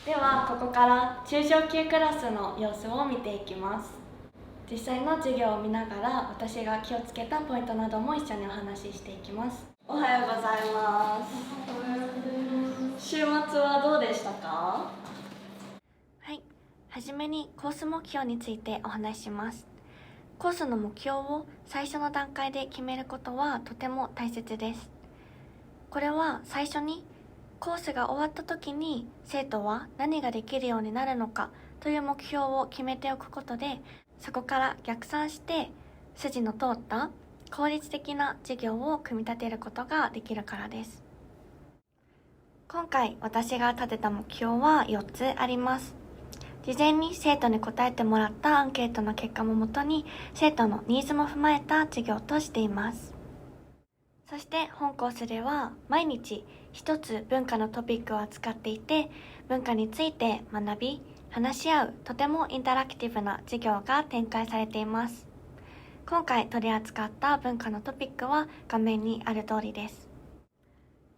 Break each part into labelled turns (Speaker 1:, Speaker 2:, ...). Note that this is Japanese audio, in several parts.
Speaker 1: ではここから中小級クラスの様子を見ていきます。実際の授業を見ながら私が気をつけたポイントなども一緒にお話ししていきます。おはようございます。週末はどうでしたか？はい、はじめにコース目標についてお話しします。コースの目標を最初の段階で決めることはとても大切です。これは最初にコースが終わった時に生徒は何ができるようになるのかという目標を決めておくことで、そこから逆算して筋の通った効率的な授業を組み立てることができるからです。今回私が立てた目標は4つあります。事前に生徒に答えてもらったアンケートの結果ももとに生徒のニーズも踏まえた授業としています。そして本コースでは毎日一つ文化のトピックを扱っていて、文化について学び、話し合うとてもインタラクティブな授業が展開されています。今回取り扱った文化のトピックは画面にある通りです。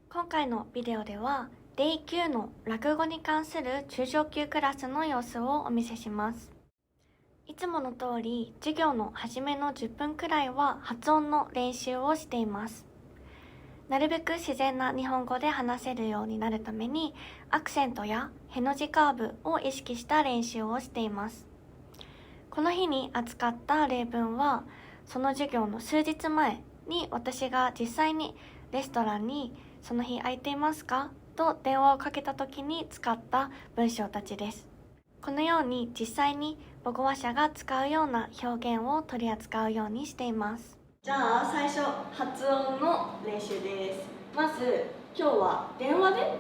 Speaker 1: 今回のビデオではデイ9の落語に関する中小級クラスの様子をお見せします。いつもの通り授業の初めの10分くらいは発音の練習をしています。なるべく自然な日本語で話せるようになるためにアクセントやへの字カーブを意識した練習をしています。この日に扱った例文はその授業の数日前に私が実際にレストランにその日空いていますかと電話をかけた時に使った文章たちです。このように実際に母語話者が使うような表現を取り扱うようにしています。じゃあ最初発音の練習です。まず今日は電話で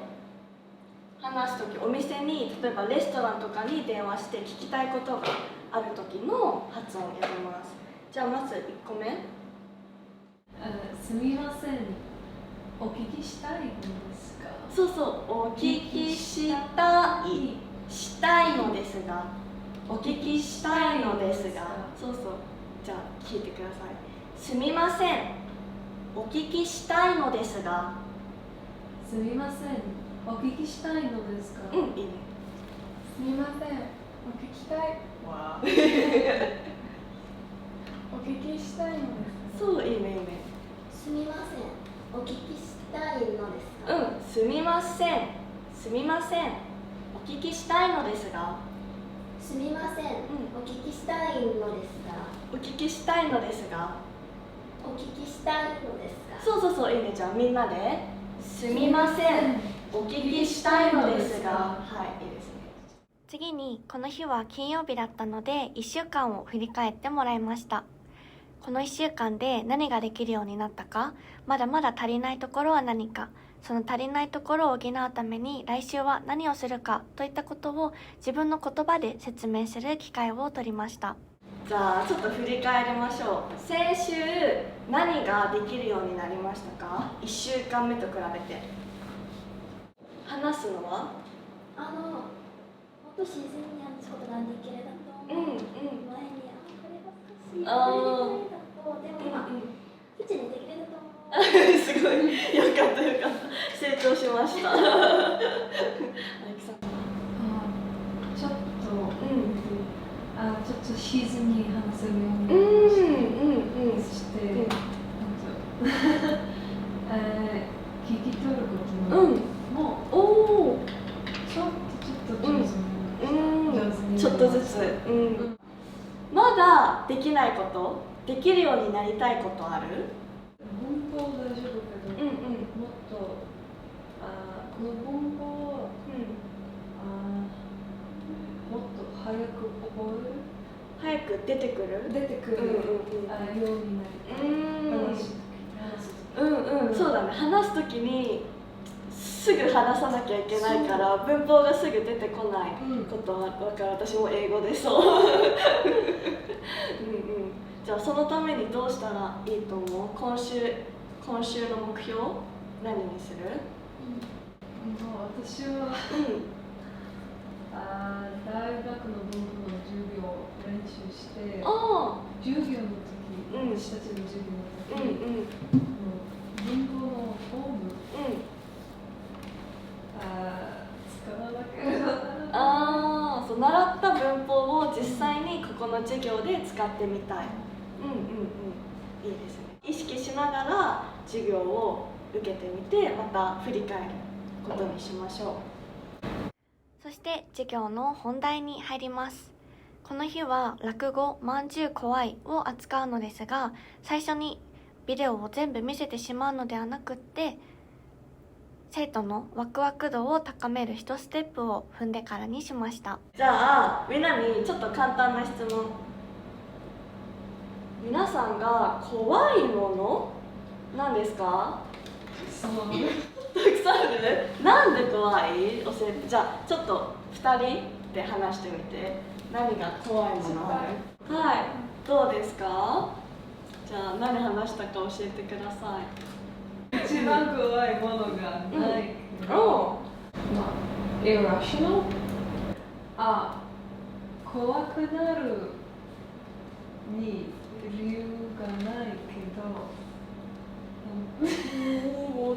Speaker 1: 話す時、お店に例えばレストランとかに電話して聞きたいことがある時の発音をやります。じゃあまず1個目、
Speaker 2: すみません、お聞きしたいのですか？
Speaker 1: そうそう、お聞きしたいのですが、お聞きしたいのですが、そうそう、じゃあ聞いてください。すみません、お聞きしたいのですが。
Speaker 2: すみません、お聞きしたいのですか？
Speaker 1: いいね。
Speaker 2: すみません、お聞きたい。お聞きしたいのですか？
Speaker 1: そう、いいねいいね。
Speaker 3: すみません、お聞きしたいのですか？
Speaker 1: すみません、すみません、お聞きしたいのですが。
Speaker 3: すみません、お聞きしたいのですが。
Speaker 1: お聞きしたいのですが。
Speaker 3: お聞きしたいのですか？
Speaker 1: そうそうそう、いいね。じゃあみんなですみません、お聞きしたいのですが。はい、いいですね。次にこの日は金曜日だったので1週間を振り返ってもらいました。この1週間で何ができるようになったか、まだまだ足りないところは何か、その足りないところを補うために来週は何をするかといったことを自分の言葉で説明する機会を取りました。じゃあちょっと振り返りましょう。先週何ができるようになりましたか？1週間目と比べて。話すのは
Speaker 3: もっと自然に話すことができるだと思う。前にこればっかしこれだと、でも今普通にできるだと思う。
Speaker 1: すごい、よかったよかった、成長しました。
Speaker 2: ちょっと自然に話せるようにして、聞き取ることもちょっと上手に
Speaker 1: ちょっとずつ、まだできないこと、できるようになりたいことある？
Speaker 2: 文法大丈夫けど、もっとこの文法を、もっと早く覚える？
Speaker 1: 早く出てくる？
Speaker 2: ようになりたい。
Speaker 1: そうだね。話すときにすぐ話さなきゃいけないから文法がすぐ出てこないことは分かる。私も英語でそうじゃあそのためにどうしたらいいと思う？今週の目標何にする？
Speaker 2: 私は大学の文法の授業を練習して、授業の時、私たちの授業の時、文法のフォーム使わなければならない。
Speaker 1: 習った文法を実際にここの授業で使ってみたい。いいですね。意識しながら授業を受けてみて、また振り返ることにしましょう。そして授業の本題に入ります。この日は落語まんじゅう怖いを扱うのですが、最初にビデオを全部見せてしまうのではなくって、生徒のワクワク度を高める1ステップを踏んでからにしました。じゃあみんなにちょっと簡単な質問。皆さんが怖いもの何ですか？たくさんある？なんで怖い？教えて。じゃあちょっと2人で話してみて。何が怖いものある？はい、どうですか？じゃあ何話したか教えてください。
Speaker 2: 一番怖いものがないけど、irrational？ 怖くなるに理由がないけど、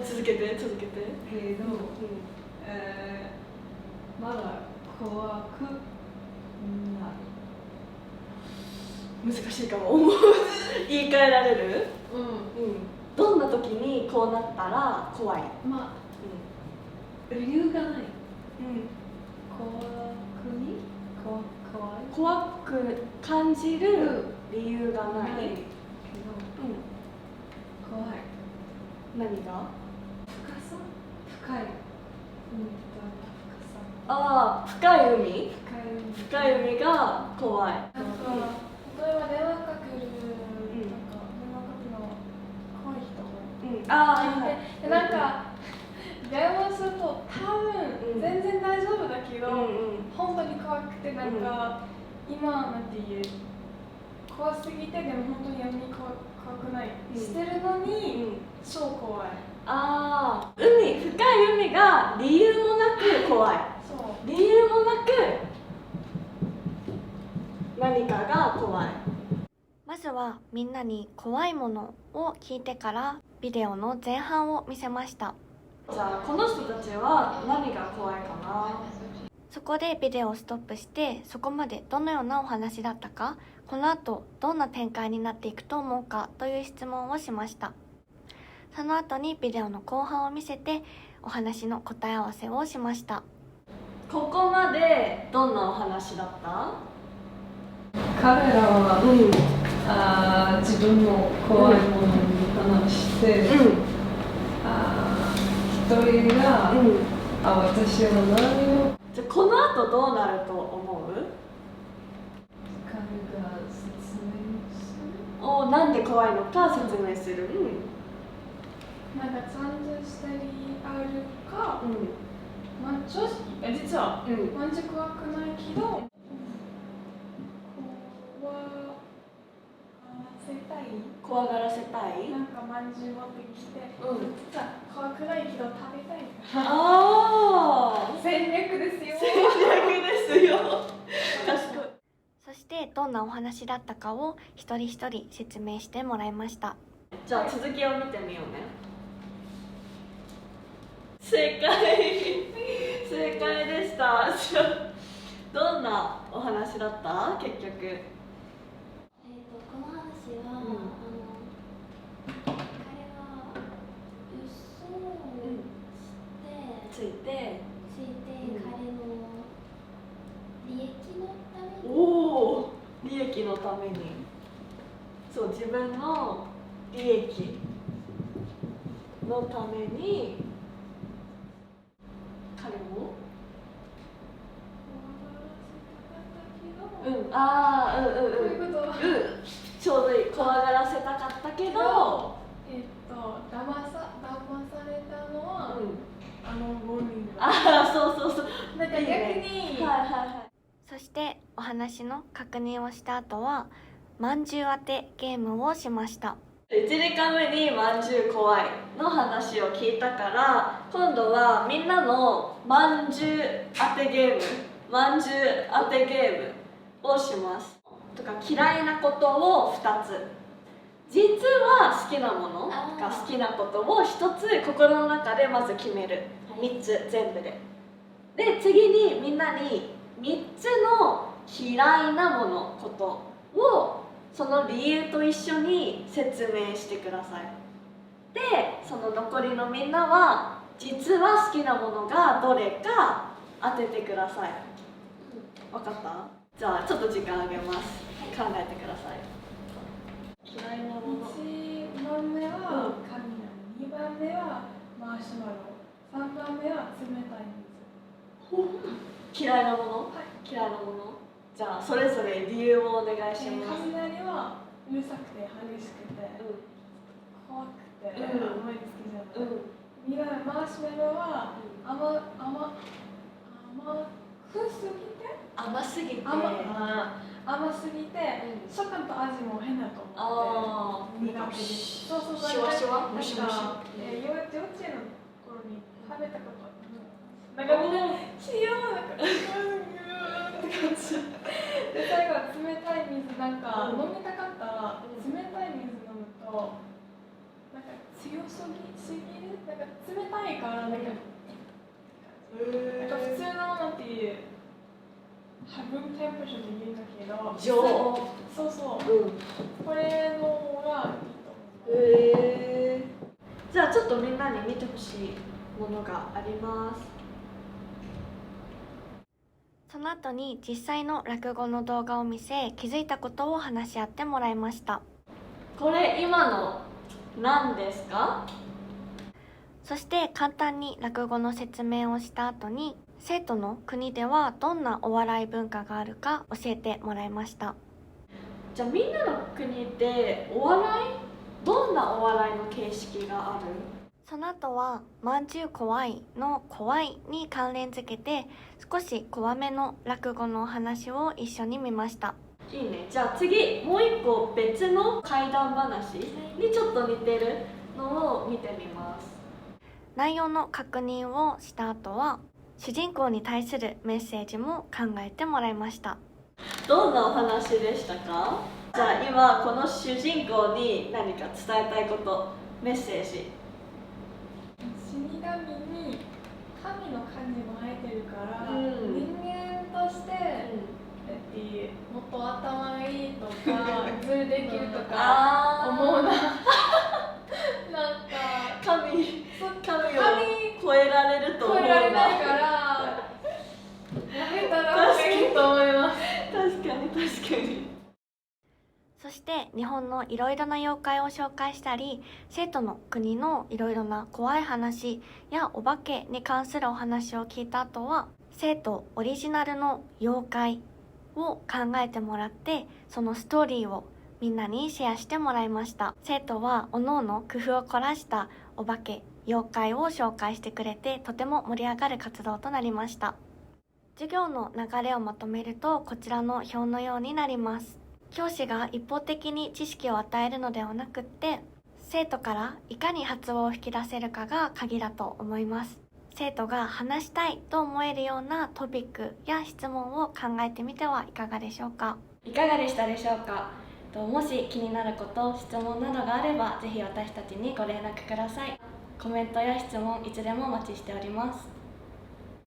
Speaker 1: 続けて。
Speaker 2: けど、まだ怖くない。
Speaker 1: 難しいかも。言い換えられる？どんな時にこうなったら怖い？
Speaker 2: 理由がない。
Speaker 1: 怖く感じる理由がない。
Speaker 2: けど、怖い。
Speaker 1: 何が？
Speaker 2: 深い。
Speaker 1: 深い海？深い海が怖い。
Speaker 4: 例えば電話かけるの怖い人。なんか電話すると多分全然大丈夫だけど、本当に怖くてなんか今なんて言う怖すぎてでも本当にやめに怖くないしてるのに超怖い。
Speaker 1: 深い海が理由もなく怖い。理由もなく何かが怖い。まずはみんなに怖いものを聞いてからビデオの前半を見せました。じゃあこの人たちは何が怖いかな？そこでビデオをストップして、そこまでどのようなお話だったか、この後どんな展開になっていくと思うかという質問をしました。その後にビデオの後半を見せてお話の答え合わせをしました。ここまでどんなお話だった？
Speaker 2: 彼らは、自分の怖いものに話して、一人が、私は何を。
Speaker 1: じゃあこの後どうなると思う？
Speaker 2: 彼が説明する。
Speaker 1: なんで怖いのか説明する。
Speaker 4: なんか30したりあるか、正直実はまんじゅう怖くないけど
Speaker 1: 怖がらせたい。
Speaker 4: なんかまんじゅう持ってきて、実は怖くないけど食べたい。戦略ですよ。
Speaker 1: 確かに。そしてどんなお話だったかを一人一人説明してもらいました。じゃあ続きを見てみようね。正解でした。どんなお話だった？結局。
Speaker 3: この話は、彼は嘘をついて彼の利益のために。
Speaker 1: 利益のために。そう、自分の利益のために彼をちょうどいい。怖がらせたかったけど、
Speaker 4: 騙されたのは、5人。
Speaker 1: そう
Speaker 4: なんか逆に、
Speaker 1: そしてお話の確認をした後はまんじゅう当てゲームをしました。1時間目にまんじゅう怖いの話を聞いたから、今度はみんなのまんじゅう当てゲームをします。とか嫌いなことを2つ、実は好きなものが好きなことを1つ心の中でまず決める。3つ全部で。で次にみんなに3つの嫌いなものことをその理由と一緒に説明してください。でその残りのみんなは実は好きなものがどれか当ててください。分かった？じゃあちょっと時間あげます。考えてください。嫌いなもの。
Speaker 4: 1番目は雷、2番目はマシュマロ、3番目は冷たい水。
Speaker 1: 嫌いなもの？
Speaker 4: はい、
Speaker 1: 嫌いなもの。じゃあそれぞれ理由をお願いします。
Speaker 4: 雷はうるさくて激しくて、怖くて、あんまり好きじゃない。2番目マシュマロは甘すぎて、甘すぎて、食感と味も変だと思って苦手です。そうそうそう。
Speaker 1: シュワシュワ、ムシムシ。
Speaker 4: 幼稚園の頃に食べたことある。なんかみんな違うなんかって感じ。で最後は冷たい水なんか飲みたかったら冷たい水飲むとなんか強すぎるなんか冷たいからなんか普通のものっていうルームテンプレーチャーで言うんだけど
Speaker 1: 常温。
Speaker 4: そうそう、これの方がいいと思う。
Speaker 1: じゃあちょっとみんなに見てほしいものがあります。
Speaker 5: その後に実際の落語の動画を見せ、気づいたことを話し合ってもらいました。
Speaker 1: これ今の何ですか？
Speaker 5: そして簡単に落語の説明をした後に、生徒の国ではどんなお笑い文化があるか教えてもらいました。
Speaker 1: じゃあみんなの国でお笑い？どんなお笑いの形式がある？
Speaker 5: その後はまんじゅう怖いの怖いに関連づけて少し怖めの落語のお話を一緒に見ました。
Speaker 1: いいね。じゃあ次もう一個別の怪談話にちょっと似てるのを見てみます。
Speaker 5: 内容の確認をした後は主人公に対するメッセージも考えてもらいました。
Speaker 1: どんなお話でしたか？じゃあ今この主人公に何か伝えたいこと、メッセージ。
Speaker 4: 死神に神の感じも入ってるから、人間として、もっと頭がいいとかズルできるとか思うな。なんか
Speaker 1: 神を超えられると思うな。
Speaker 4: 超えられないからやめたらいいと思います。
Speaker 1: 確かに。
Speaker 5: そして日本のいろいろな妖怪を紹介したり、生徒の国のいろいろな怖い話やお化けに関するお話を聞いた後は、生徒オリジナルの妖怪を考えてもらって、そのストーリーをみんなにシェアしてもらいました。生徒は各々工夫を凝らしたお化け、妖怪を紹介してくれて、とても盛り上がる活動となりました。授業の流れをまとめるとこちらの表のようになります。教師が一方的に知識を与えるのではなくって、生徒からいかに発話を引き出せるかが鍵だと思います。生徒が話したいと思えるようなトピックや質問を考えてみてはいかがでしょうか。
Speaker 1: いかがでしたでしょうか？もし気になること、質問などがあればぜひ私たちにご連絡ください。コメントや質問いつでもお待ちしております。